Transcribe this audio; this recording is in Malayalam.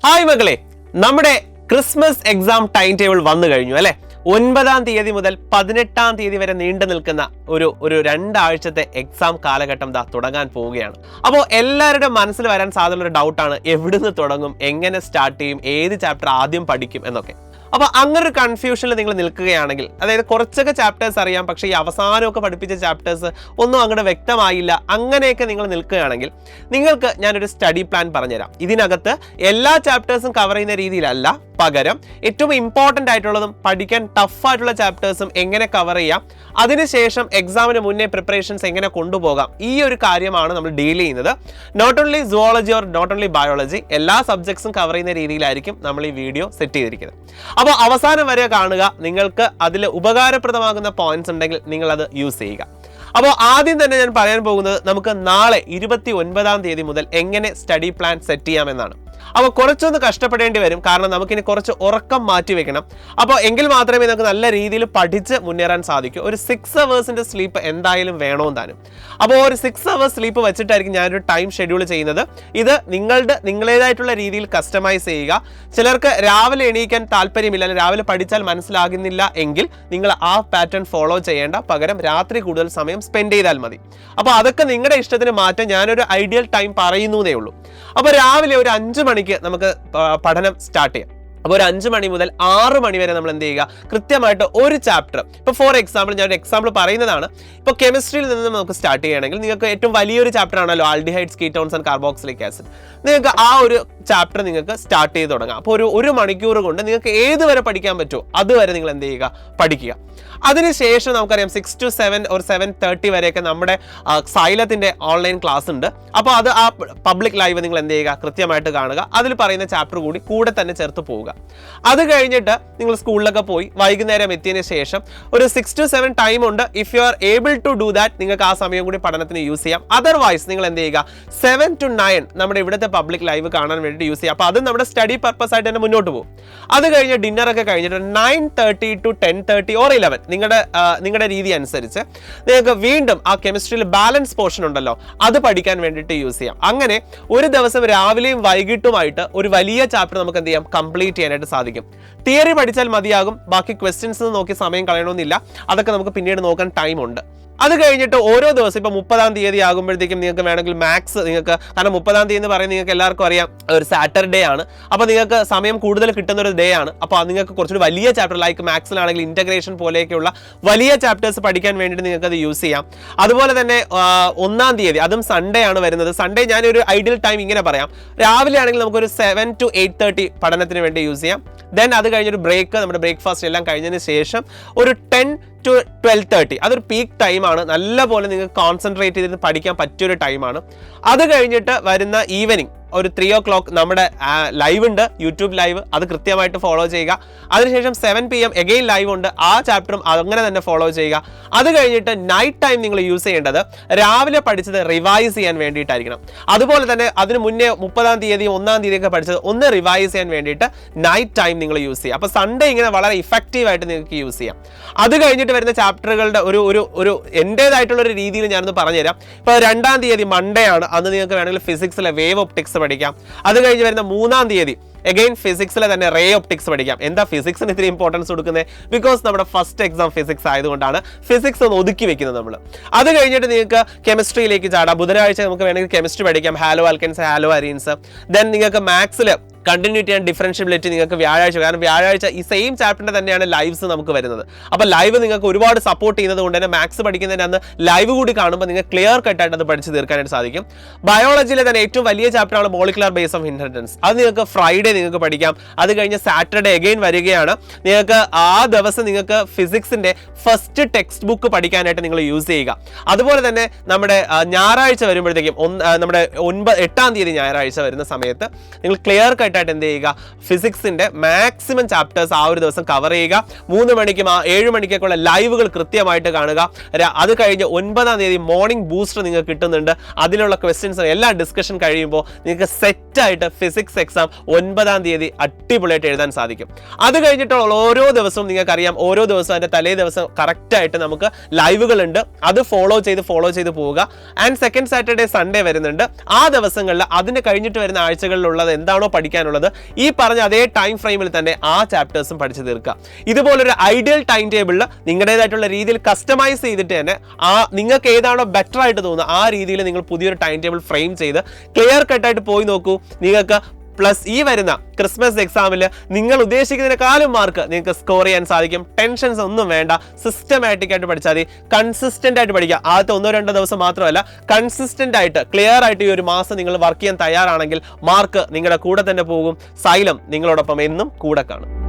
ഹായ് മക്കളെ, നമ്മുടെ ക്രിസ്മസ് എക്സാം ടൈം ടേബിൾ വന്നു കഴിഞ്ഞു അല്ലേ? 9-ാം തീയതി മുതൽ 18-ാം തീയതി വരെ നീണ്ടു നിൽക്കുന്ന ഒരു രണ്ടാഴ്ചത്തെ എക്സാം കാലഘട്ടം തുടങ്ങാൻ പോവുകയാണ്. അപ്പോൾ എല്ലാവരുടെ മനസ്സിൽ വരാൻ സാധ്യതയുള്ള ഒരു ഡൗട്ടാണ്, എവിടുന്ന് തുടങ്ങും, എങ്ങനെ സ്റ്റാർട്ട് ചെയ്യും, ഏത് ചാപ്റ്റർ ആദ്യം പഠിക്കും എന്നൊക്കെ. അപ്പോൾ അങ്ങനെ ഒരു കൺഫ്യൂഷനിൽ നിങ്ങൾ നിൽക്കുകയാണെങ്കിൽ, അതായത് കുറച്ചൊക്കെ ചാപ്റ്റേഴ്സ് അറിയാം, പക്ഷേ ഈ അവസാനമൊക്കെ പഠിപ്പിച്ച ചാപ്റ്റേഴ്സ് ഒന്നും അങ്ങോട്ട് വ്യക്തമായില്ല, അങ്ങനെയൊക്കെ നിങ്ങൾ നിൽക്കുകയാണെങ്കിൽ നിങ്ങൾക്ക് ഞാനൊരു സ്റ്റഡി പ്ലാൻ പറഞ്ഞുതരാം. ഇതിനകത്ത് എല്ലാ ചാപ്റ്റേഴ്സും കവർ ചെയ്യുന്ന രീതിയിലല്ല, പകരം ഏറ്റവും ഇമ്പോർട്ടൻ്റ് ആയിട്ടുള്ളതും പഠിക്കാൻ ടഫായിട്ടുള്ള ചാപ്റ്റേഴ്സും എങ്ങനെ കവർ ചെയ്യാം, അതിനുശേഷം എക്സാമിന് മുന്നേ പ്രിപ്പറേഷൻസ് എങ്ങനെ കൊണ്ടുപോകാം, ഈ ഒരു കാര്യമാണ് നമ്മൾ ഡീൽ ചെയ്യുന്നത്. Not only zoology or not only biology, എല്ലാ സബ്ജക്ട്സും കവർ ചെയ്യുന്ന രീതിയിലായിരിക്കും നമ്മൾ ഈ വീഡിയോ സെറ്റ് ചെയ്തിരിക്കുന്നത്. അപ്പോൾ അവസാനം വരെ കാണുക. നിങ്ങൾക്ക് അതിൽ ഉപകാരപ്രദമാകുന്ന പോയിന്റ്സ് ഉണ്ടെങ്കിൽ നിങ്ങൾ അത് യൂസ് ചെയ്യുക. അപ്പോൾ ആദ്യം തന്നെ ഞാൻ പറയാൻ പോകുന്നത്, നമുക്ക് നാളെ 29-ാം തീയതി മുതൽ എങ്ങനെ സ്റ്റഡി പ്ലാൻ സെറ്റ് ചെയ്യാമെന്നാണ്. അപ്പോൾ കുറച്ചൊന്ന് കഷ്ടപ്പെടേണ്ടി വരും, കാരണം നമുക്കിനി കുറച്ച് ഉറക്കം മാറ്റി വെക്കണം. അപ്പോൾ എങ്കിൽ മാത്രമേ നമുക്ക് നല്ല രീതിയിൽ പഠിച്ച് മുന്നേറാൻ സാധിക്കൂ. ഒരു 6 hours സ്ലീപ്പ് എന്തായാലും വേണമെന്ന് താനും. അപ്പോൾ ഒരു 6 hours സ്ലീപ്പ് വെച്ചിട്ടായിരിക്കും ഞാനൊരു ടൈം ഷെഡ്യൂൾ ചെയ്യുന്നത്. ഇത് നിങ്ങളേതായിട്ടുള്ള രീതിയിൽ കസ്റ്റമൈസ് ചെയ്യുക. ചിലർക്ക് രാവിലെ എണീക്കാൻ താല്പര്യമില്ല, അല്ലെങ്കിൽ രാവിലെ പഠിച്ചാൽ മനസ്സിലാകുന്നില്ല എങ്കിൽ നിങ്ങൾ ആ പാറ്റേൺ ഫോളോ ചെയ്യേണ്ട, പകരം രാത്രി കൂടുതൽ സമയം സ്പെൻഡ് ചെയ്താൽ മതി. അപ്പോൾ അതൊക്കെ നിങ്ങളുടെ ഇഷ്ടത്തിന് മാറ്റം. ഞാനൊരു ഐഡിയൽ ടൈം പറയുന്നതേ ഉള്ളൂ. അപ്പോൾ രാവിലെ ഒരു 5 മണിക്ക് നമുക്ക് പഠനം സ്റ്റാർട്ട് ചെയ്യാം. അപ്പോൾ ഒരു 5 മണി മുതൽ 6 മണി വരെ നമ്മൾ എന്ത് ചെയ്യുക, കൃത്യമായിട്ട് ഒരു ചാപ്റ്റർ. ഇപ്പോൾ ഫോർ എക്സാമ്പിൾ ഞാനൊരു എക്സാമ്പിൾ പറയുന്നതാണ്. ഇപ്പോൾ കെമിസ്ട്രിയിൽ നിന്ന് നമുക്ക് സ്റ്റാർട്ട് ചെയ്യുകയാണെങ്കിൽ, നിങ്ങൾക്ക് ഏറ്റവും വലിയൊരു ചാപ്റ്റർ ആണല്ലോ aldehydes, ketones and carboxylic acid. നിങ്ങൾക്ക് ആ ഒരു ചാപ്റ്റർ നിങ്ങൾക്ക് സ്റ്റാർട്ട് ചെയ്ത് തുടങ്ങാം. അപ്പോൾ ഒരു മണിക്കൂർ കൊണ്ട് നിങ്ങൾക്ക് ഏതുവരെ പഠിക്കാൻ പറ്റുമോ അതുവരെ നിങ്ങൾ എന്ത് ചെയ്യുക, പഠിക്കുക. അതിനുശേഷം നമുക്കറിയാം 6 to 7 or 7:30 വരെയൊക്കെ നമ്മുടെ സൈലത്തിൻ്റെ ഓൺലൈൻ ക്ലാസ് ഉണ്ട്. അപ്പോൾ അത് ആ പബ്ലിക് ലൈവ് നിങ്ങൾ എന്ത് ചെയ്യുക, കൃത്യമായിട്ട് കാണുക. അതിൽ പറയുന്ന ചാപ്റ്റർ കൂടെ തന്നെ ചേർത്ത് പോവുക. അത് കഴിഞ്ഞിട്ട് നിങ്ങൾ സ്കൂളിലൊക്കെ പോയി വൈകുന്നേരം എത്തിയതിന് ശേഷം ഒരു 6 to 7 ടൈം ഉണ്ട്. If you are able to do that, നിങ്ങൾക്ക് ആ സമയം കൂടി പഠനത്തിന് യൂസ് ചെയ്യാം. അതർവൈസ് നിങ്ങൾ എന്ത് ചെയ്യുക, 7 to 9 നമ്മുടെ ഇവിടുത്തെ പബ്ലിക് ലൈവ് കാണാൻ വേണ്ടി യൂസ് ചെയ്യുക. അപ്പോൾ അത് നമ്മുടെ സ്റ്റഡി പർപ്പസ് ആയിട്ട് തന്നെ മുന്നോട്ട് പോകും. അത് കഴിഞ്ഞ് ഡിന്നറൊക്കെ കഴിഞ്ഞിട്ട് 9:30 to 10:30 or 11 നിങ്ങളുടെ രീതി അനുസരിച്ച് നിങ്ങൾക്ക് വീണ്ടും ആ കെമിസ്ട്രിയിൽ ബാലൻസ് പോർഷൻ ഉണ്ടല്ലോ, അത് പഠിക്കാൻ വേണ്ടിയിട്ട് യൂസ് ചെയ്യാം. അങ്ങനെ ഒരു ദിവസം രാവിലെയും വൈകിട്ടുമായിട്ട് ഒരു വലിയ ചാപ്റ്റർ നമുക്ക് എന്ത് ചെയ്യാം, കംപ്ലീറ്റ് ചെയ്യാനായിട്ട് സാധിക്കും. തിയറി പഠിച്ചാൽ മതിയാകും, ബാക്കി ക്വസ്റ്റ്യൻസ് നോക്കി സമയം കളയണമെന്നില്ല. അതൊക്കെ നമുക്ക് പിന്നീട് നോക്കാൻ ടൈം ഉണ്ട്. അത് കഴിഞ്ഞിട്ട് ഓരോ ദിവസം, ഇപ്പോൾ 30-ാം തീയതി ആകുമ്പോഴത്തേക്കും നിങ്ങൾക്ക് വേണമെങ്കിൽ മാത്സ് നിങ്ങൾക്ക്, കാരണം 30-ാം തീയതി എന്ന് പറയുന്നത് നിങ്ങൾക്ക് എല്ലാവർക്കും അറിയാം ഒരു സാറ്റർഡേ ആണ്. അപ്പോൾ നിങ്ങൾക്ക് സമയം കൂടുതൽ കിട്ടുന്ന ഒരു ഡേ ആണ്. അപ്പോൾ നിങ്ങൾക്ക് കുറച്ചുകൂടി വലിയ ചാപ്റ്റർ, ലൈക്ക് മാത്സിലാണെങ്കിൽ ഇൻറ്റഗ്രേഷൻ പോലെയൊക്കെയുള്ള വലിയ ചാപ്റ്റേഴ്സ് പഠിക്കാൻ വേണ്ടിയിട്ട് നിങ്ങൾക്ക് അത് യൂസ് ചെയ്യാം. അതുപോലെ തന്നെ 1-ാം തീയതി, അതും സൺഡേ ആണ് വരുന്നത്. സൺഡേ ഞാനൊരു ഐഡിയൽ ടൈം ഇങ്ങനെ പറയാം, രാവിലെ ആണെങ്കിൽ നമുക്കൊരു 7 to 8:30 പഠനത്തിന് വേണ്ടി യൂസ് ചെയ്യാം. ദെൻ അത് കഴിഞ്ഞൊരു ബ്രേക്ക്, നമ്മുടെ ബ്രേക്ക്ഫാസ്റ്റ് എല്ലാം കഴിഞ്ഞതിന് ശേഷം ഒരു 10 to 12:30, അതൊരു പീക്ക് ടൈമാണ്. നല്ലപോലെ നിങ്ങൾക്ക് കോൺസെൻട്രേറ്റ് ചെയ്ത് പഠിക്കാൻ പറ്റിയൊരു ടൈമാണ്. അത് കഴിഞ്ഞിട്ട് വരുന്ന ഈവനിങ് ഒരു 3 o'clock നമ്മുടെ ലൈവ് ഉണ്ട്, യൂട്യൂബ് ലൈവ്, അത് കൃത്യമായിട്ട് ഫോളോ ചെയ്യുക. അതിനുശേഷം 7 PM എഗെയിൻ ലൈവ് ഉണ്ട്, ആ ചാപ്റ്ററും അങ്ങനെ തന്നെ ഫോളോ ചെയ്യുക. അത് കഴിഞ്ഞിട്ട് നൈറ്റ് ടൈം നിങ്ങൾ യൂസ് ചെയ്യേണ്ടത് രാവിലെ പഠിച്ചത് റിവൈസ് ചെയ്യാൻ വേണ്ടിയിട്ടായിരിക്കണം. അതുപോലെ തന്നെ അതിന് മുന്നേ 30-ാം തീയതി 1-ാം തീയതിയൊക്കെ പഠിച്ചത് ഒന്ന് റിവൈസ് ചെയ്യാൻ വേണ്ടിയിട്ട് നൈറ്റ് ടൈം നിങ്ങൾ യൂസ് ചെയ്യുക. അപ്പോൾ സൺഡേ ഇങ്ങനെ വളരെ ഇഫക്റ്റീവായിട്ട് നിങ്ങൾക്ക് യൂസ് ചെയ്യാം. അത് കഴിഞ്ഞിട്ട് വരുന്ന ചാപ്റ്ററുകളുടെ ഒരു എൻ്റേതായിട്ടുള്ള ഒരു രീതിയിൽ ഞാനൊന്ന് പറഞ്ഞുതരാം. ഇപ്പോൾ 2-ാം തീയതി മൺഡേ ആണ്, അന്ന് നിങ്ങൾക്ക് വേണമെങ്കിൽ ഫിസിക്സിലെ വേവ് ഒപ്റ്റിക്സ് പഠിക്കാം. അത് കഴിഞ്ഞ് വരുന്ന 3-ാം തീയതി അഗൈൻ ഫിസിക്സിലെ തന്നെ റേ ഒപ്റ്റിക്സ് പഠിക്കാം. എന്താ ഫിസിക്സിന് ഇത്തിരി ഇമ്പോർട്ടൻസ് കൊടുക്കുന്നത്? ബിക്കോസ് നമ്മുടെ ഫസ്റ്റ് എക്സാം ഫിസിക്സ് ആയതുകൊണ്ടാണ് ഫിസിക്സ് ഒന്ന് ഒതുക്കി വെക്കുന്നത് നമ്മൾ. അത് കഴിഞ്ഞിട്ട് നിങ്ങൾക്ക് കെമിസ്ട്രിയിലേക്ക് ചാടാം. ബുധനാഴ്ച നമുക്ക് വേണമെങ്കിൽ കെമിസ്ട്രി പഠിക്കാം, ഹാലോ ആൽക്കൻസ്, ഹാലോ അരീൻസ്. ദെൻ നിങ്ങൾക്ക് മാത്സിൽ കണ്ടിന്യൂറ്റി ആൻഡ് ഡിഫറൻഷ്യബിലിറ്റി നിങ്ങൾക്ക് വ്യാഴാഴ്ച, കാരണം വ്യാഴാഴ്ച ഈ സെയിം ചാപ്റ്ററിന്റെ തന്നെയാണ് ലൈവ്സ് നമുക്ക് വരുന്നത്. അപ്പോൾ ലൈവ് നിങ്ങൾക്ക് ഒരുപാട് സപ്പോർട്ട് ചെയ്യുന്നത് കൊണ്ട് തന്നെ മാത്സ് പഠിക്കുന്നതിന് അന്ന് ലൈവ് കൂടി കാണുമ്പോൾ നിങ്ങൾക്ക് ക്ലിയർ കട്ടായിട്ട് അത് പഠിച്ച് തീർക്കാനായിട്ട് സാധിക്കും. ബയോളജിയിലെ തന്നെ ഏറ്റവും വലിയ ചാപ്റ്ററാണ് മോളിക്കുലർ ബേസ് ഓഫ് ഇൻഹെറിറ്റൻസ്. അത് നിങ്ങൾക്ക് ഫ്രൈഡേ നിങ്ങൾക്ക് പഠിക്കാം. അത് കഴിഞ്ഞ് സാറ്റർഡേ അഗെയിൻ വരികയാണ്. നിങ്ങൾക്ക് ആ ദിവസം നിങ്ങൾക്ക് ഫിസിക്സിന്റെ ഫസ്റ്റ് ടെക്സ്റ്റ് ബുക്ക് പഠിക്കാനായിട്ട് നിങ്ങൾ യൂസ് ചെയ്യുക. അതുപോലെ തന്നെ നമ്മുടെ ഞായറാഴ്ച വരുമ്പോഴത്തേക്കും നമ്മുടെ 8-ാം തീയതി ഞായറാഴ്ച വരുന്ന സമയത്ത് നിങ്ങൾ ക്ലിയർ കട്ടായിട്ട് എന്ത് ചെയ്യുക, ഫിസിക്സിന്റെ മാക്സിമം ചാപ്റ്റേഴ്സ് ആ ഒരു ദിവസം കവർ ചെയ്യുക. 3 മണിക്കും 7 മണിക്കൊക്കെയുള്ള ലൈവുകൾ കൃത്യമായിട്ട് കാണുക. അത് കഴിഞ്ഞ് 9-ാം തീയതി മോർണിംഗ് ബൂസ്റ്റർ നിങ്ങൾക്ക് കിട്ടുന്നുണ്ട്. അതിലുള്ള ക്വസ്റ്റ്യൻസ് എല്ലാം ഡിസ്കഷൻ കഴിയുമ്പോൾ നിങ്ങൾക്ക് സെറ്റായിട്ട് ഫിസിക്സ് എക്സാം 9-ാം തീയതി അടിപൊളിയായിട്ട് എഴുതാൻ സാധിക്കും. അത് കഴിഞ്ഞിട്ടുള്ള ഓരോ ദിവസവും നിങ്ങൾക്കറിയാം, ഓരോ ദിവസവും അതിൻ്റെ തലേ ദിവസം കറക്റ്റായിട്ട് നമുക്ക് ലൈവുകളുണ്ട്. അത് ഫോളോ ചെയ്ത് പോവുക. ആൻഡ് സെക്കൻഡ് സാറ്റർഡേ സൺഡേ വരുന്നുണ്ട്. ആ ദിവസങ്ങളിൽ അതിന് കഴിഞ്ഞിട്ട് വരുന്ന ആഴ്ചകളിലുള്ളത് എന്താണോ പഠിക്കാൻ പഠിക്കാനുള്ളത്. ഈ പറഞ്ഞ അതേ ടൈം ഫ്രെയിമിൽ തന്നെ ആ ചാപ്റ്റേഴ്സും പഠിച്ചു തീർക്കുക. ഇതുപോലൊരു ഐഡിയൽ ടൈം ടേബിളിൽ നിങ്ങളുടേതായിട്ടുള്ള രീതിയിൽ കസ്റ്റമൈസ് ചെയ്തിട്ട് തന്നെ നിങ്ങൾക്ക് ഏതാണോ ബെറ്റർ ആയിട്ട് തോന്നുന്നത് ആ രീതിയിൽ നിങ്ങൾ പുതിയൊരു ടൈം ടേബിൾ ഫ്രെയിം ചെയ്ത് ക്ലിയർ കട്ടായിട്ട് പോയി നോക്കൂ. നിങ്ങൾക്ക് പ്ലസ് ഈ വരുന്ന ക്രിസ്മസ് എക്സാമിൽ നിങ്ങൾ ഉദ്ദേശിക്കുന്നതിനേക്കാളും മാർക്ക് നിങ്ങൾക്ക് സ്കോർ ചെയ്യാൻ സാധിക്കും. ടെൻഷൻസ് ഒന്നും വേണ്ട, സിസ്റ്റമാറ്റിക് ആയിട്ട് പഠിച്ചാൽ മതി. കൺസിസ്റ്റന്റ് ആയിട്ട് പഠിക്കുക. ആദ്യത്തെ 1-2 ദിവസം മാത്രമല്ല, കൺസിസ്റ്റന്റ് ആയിട്ട് ക്ലിയർ ആയിട്ട് ഈ ഒരു മാസം നിങ്ങൾ വർക്ക് ചെയ്യാൻ തയ്യാറാണെങ്കിൽ മാർക്ക് നിങ്ങളുടെ കൂടെ തന്നെ പോകും. സൈലം നിങ്ങളോടൊപ്പം എന്നും കൂടെ കാണും.